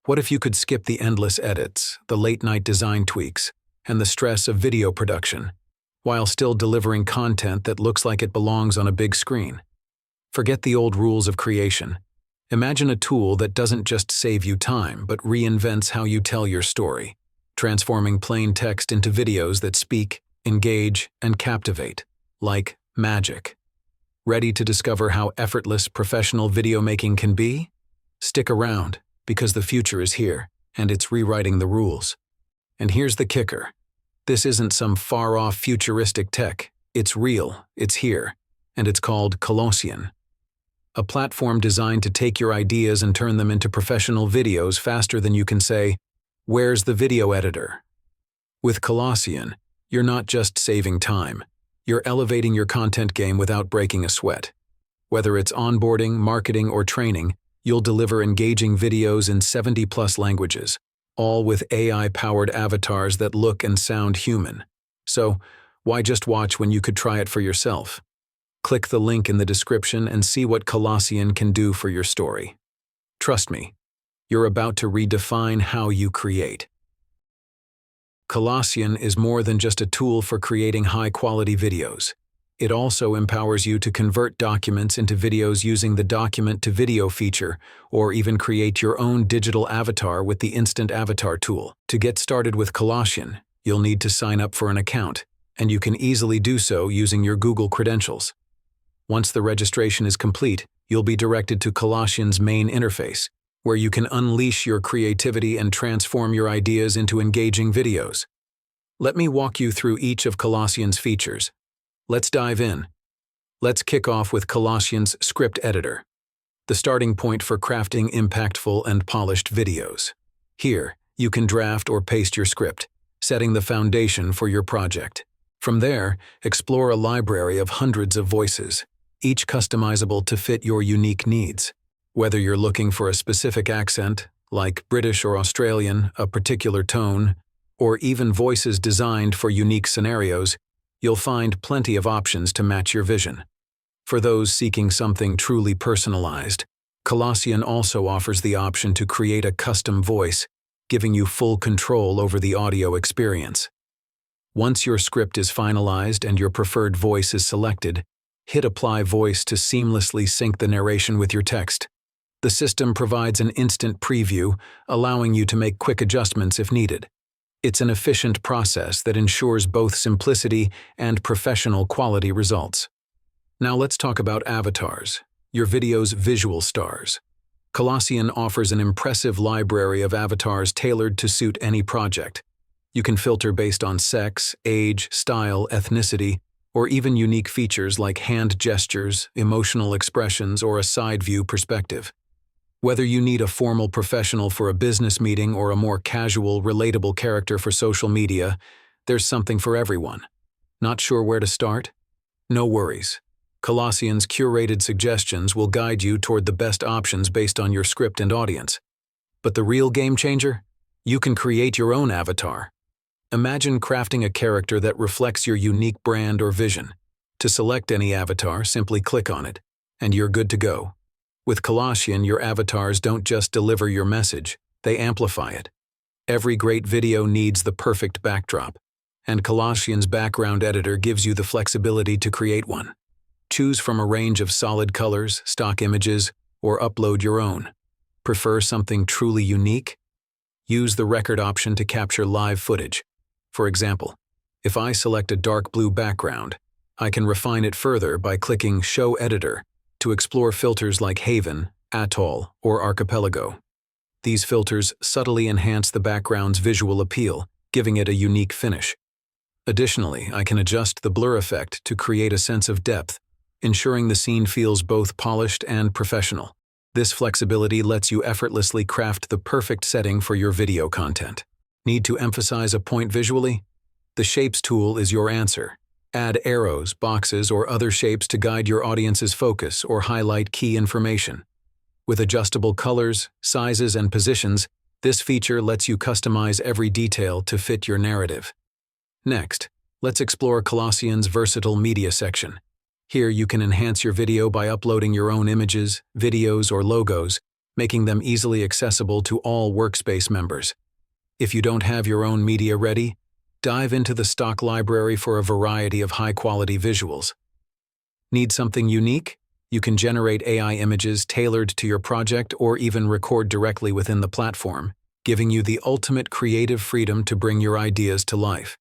What if you could skip the endless edits, the late-night design tweaks, and the stress of video production, while still delivering content that looks like it belongs on a big screen? Forget the old rules of creation. Imagine a tool that doesn't just save you time, but reinvents how you tell your story, transforming plain text into videos that speak, engage, and captivate, like magic. Ready to discover how effortless professional video making can be? Stick around, because the future is here, and it's rewriting the rules. And here's the kicker. This isn't some far-off futuristic tech. It's real, it's here, and it's called Colossyan. A platform designed to take your ideas and turn them into professional videos faster than you can say, "Where's the video editor?" With Colossyan, you're not just saving time. You're elevating your content game without breaking a sweat. Whether it's onboarding, marketing, or training, you'll deliver engaging videos in 70+ languages, all with AI-powered avatars that look and sound human. So, why just watch when you could try it for yourself? Click the link in the description and see what Colossyan can do for your story. Trust me, you're about to redefine how you create. Colossyan is more than just a tool for creating high-quality videos. It also empowers you to convert documents into videos using the document-to-video feature, or even create your own digital avatar with the Instant Avatar tool. To get started with Colossyan, you'll need to sign up for an account, and you can easily do so using your Google credentials. Once the registration is complete, you'll be directed to Colossyan's main interface, where you can unleash your creativity and transform your ideas into engaging videos. Let me walk you through each of Colossyan's features. Let's dive in. Let's kick off with Colossyan's script editor, the starting point for crafting impactful and polished videos. Here, you can draft or paste your script, setting the foundation for your project. From there, explore a library of hundreds of voices, each customizable to fit your unique needs. Whether you're looking for a specific accent, like British or Australian, a particular tone, or even voices designed for unique scenarios, you'll find plenty of options to match your vision. For those seeking something truly personalized, Colossyan also offers the option to create a custom voice, giving you full control over the audio experience. Once your script is finalized and your preferred voice is selected, hit Apply Voice to seamlessly sync the narration with your text. The system provides an instant preview, allowing you to make quick adjustments if needed. It's an efficient process that ensures both simplicity and professional quality results. Now let's talk about avatars, your video's visual stars. Colossyan offers an impressive library of avatars tailored to suit any project. You can filter based on sex, age, style, ethnicity, or even unique features like hand gestures, emotional expressions, or a side view perspective. Whether you need a formal professional for a business meeting or a more casual, relatable character for social media, there's something for everyone. Not sure where to start? No worries. Colossyan's curated suggestions will guide you toward the best options based on your script and audience. But the real game changer? You can create your own avatar. Imagine crafting a character that reflects your unique brand or vision. To select any avatar, simply click on it, and you're good to go. With Colossyan, your avatars don't just deliver your message, they amplify it. Every great video needs the perfect backdrop, and Colossyan's background editor gives you the flexibility to create one. Choose from a range of solid colors, stock images, or upload your own. Prefer something truly unique? Use the record option to capture live footage. For example, if I select a dark blue background, I can refine it further by clicking Show Editor to explore filters like Haven, Atoll, or Archipelago. These filters subtly enhance the background's visual appeal, giving it a unique finish. Additionally, I can adjust the blur effect to create a sense of depth, ensuring the scene feels both polished and professional. This flexibility lets you effortlessly craft the perfect setting for your video content. Need to emphasize a point visually? The Shapes tool is your answer. Add arrows, boxes, or other shapes to guide your audience's focus or highlight key information. With adjustable colors, sizes, and positions, this feature lets you customize every detail to fit your narrative. Next, let's explore Colossyan's versatile media section. Here you can enhance your video by uploading your own images, videos, or logos, making them easily accessible to all workspace members. If you don't have your own media ready, dive into the stock library for a variety of high-quality visuals. Need something unique? You can generate AI images tailored to your project or even record directly within the platform, giving you the ultimate creative freedom to bring your ideas to life.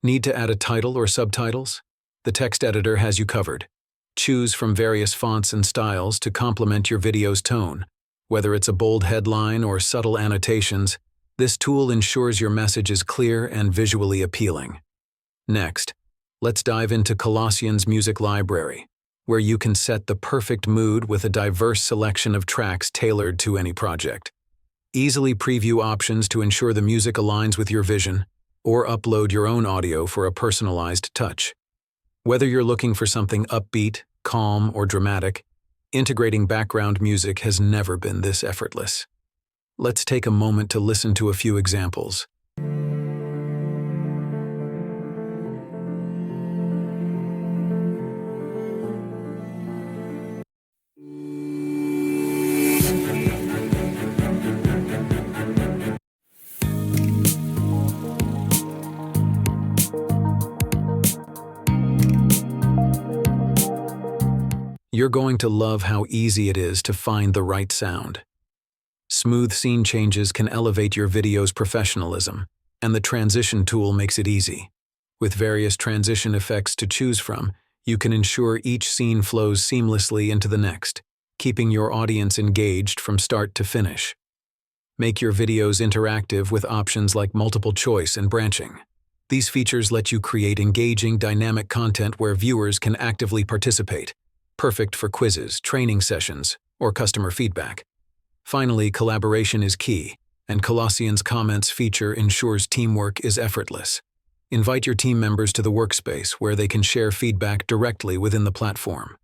Need to add a title or subtitles? The text editor has you covered. Choose from various fonts and styles to complement your video's tone. Whether it's a bold headline or subtle annotations, this tool ensures your message is clear and visually appealing. Next, let's dive into Colossyan's music library, where you can set the perfect mood with a diverse selection of tracks tailored to any project. Easily preview options to ensure the music aligns with your vision, or upload your own audio for a personalized touch. Whether you're looking for something upbeat, calm, or dramatic, integrating background music has never been this effortless. Let's take a moment to listen to a few examples. You're going to love how easy it is to find the right sound. Smooth scene changes can elevate your video's professionalism, and the transition tool makes it easy. With various transition effects to choose from, you can ensure each scene flows seamlessly into the next, keeping your audience engaged from start to finish. Make your videos interactive with options like multiple choice and branching. These features let you create engaging, dynamic content where viewers can actively participate, perfect for quizzes, training sessions, or customer feedback. Finally, collaboration is key, and Colossyan's comments feature ensures teamwork is effortless. Invite your team members to the workspace where they can share feedback directly within the platform.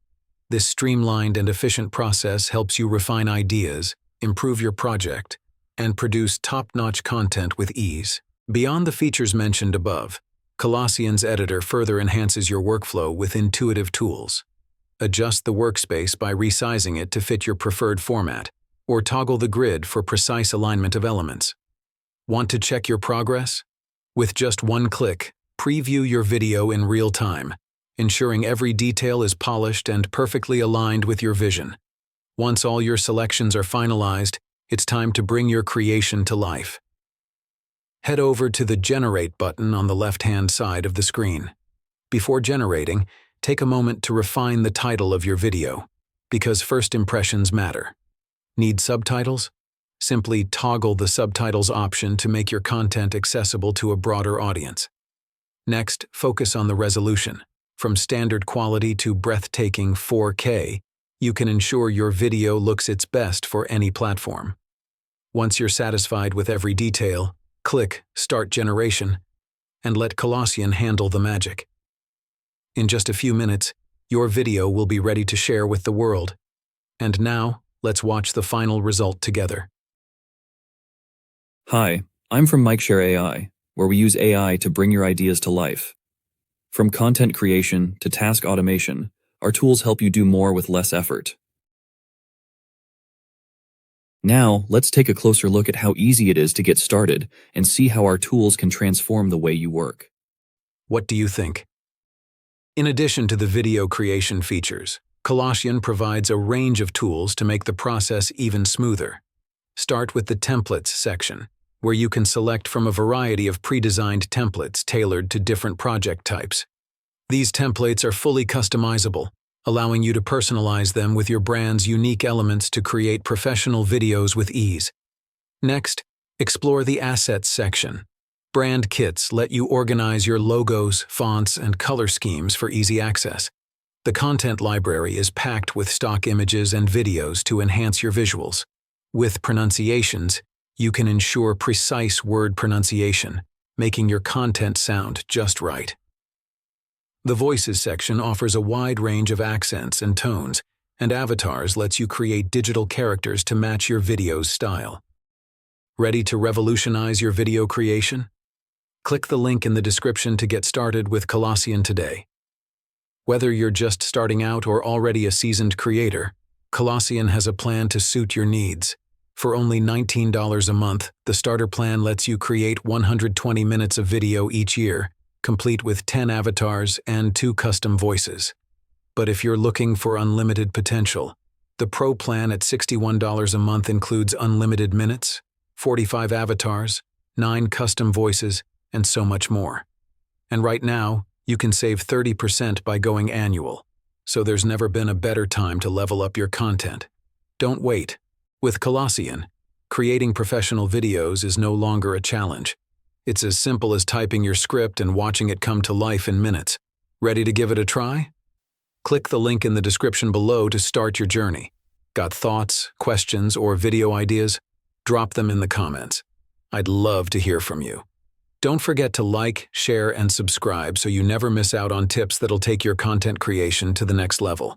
This streamlined and efficient process helps you refine ideas, improve your project, and produce top-notch content with ease. Beyond the features mentioned above, Colossyan's editor further enhances your workflow with intuitive tools. Adjust the workspace by resizing it to fit your preferred format, or toggle the grid for precise alignment of elements. Want to check your progress? With just one click, preview your video in real time, ensuring every detail is polished and perfectly aligned with your vision. Once all your selections are finalized, it's time to bring your creation to life. Head over to the Generate button on the left-hand side of the screen. Before generating, take a moment to refine the title of your video, because first impressions matter. Need subtitles? Simply toggle the subtitles option to make your content accessible to a broader audience. Next, focus on the resolution. From standard quality to breathtaking 4K, you can ensure your video looks its best for any platform. Once you're satisfied with every detail, click Start Generation and let Colossyan handle the magic. In just a few minutes, your video will be ready to share with the world. And now, let's watch the final result together. Hi, I'm from MikeShare AI, where we use AI to bring your ideas to life. From content creation to task automation, our tools help you do more with less effort. Now, let's take a closer look at how easy it is to get started and see how our tools can transform the way you work. What do you think? In addition to the video creation features, Colossyan provides a range of tools to make the process even smoother. Start with the Templates section, where you can select from a variety of pre-designed templates tailored to different project types. These templates are fully customizable, allowing you to personalize them with your brand's unique elements to create professional videos with ease. Next, explore the Assets section. Brand kits let you organize your logos, fonts, and color schemes for easy access. The content library is packed with stock images and videos to enhance your visuals. With pronunciations, you can ensure precise word pronunciation, making your content sound just right. The Voices section offers a wide range of accents and tones, and Avatars lets you create digital characters to match your video's style. Ready to revolutionize your video creation? Click the link in the description to get started with Colossyan today. Whether you're just starting out or already a seasoned creator, Colossyan has a plan to suit your needs. For only $19 a month, the starter plan lets you create 120 minutes of video each year, complete with 10 avatars and 2 custom voices. But if you're looking for unlimited potential, the Pro plan at $61 a month includes unlimited minutes, 45 avatars, 9 custom voices, and so much more. And right now, you can save 30% by going annual, so there's never been a better time to level up your content. Don't wait. With Colossyan, creating professional videos is no longer a challenge. It's as simple as typing your script and watching it come to life in minutes. Ready to give it a try? Click the link in the description below to start your journey. Got thoughts, questions, or video ideas? Drop them in the comments. I'd love to hear from you. Don't forget to like, share, and subscribe so you never miss out on tips that'll take your content creation to the next level.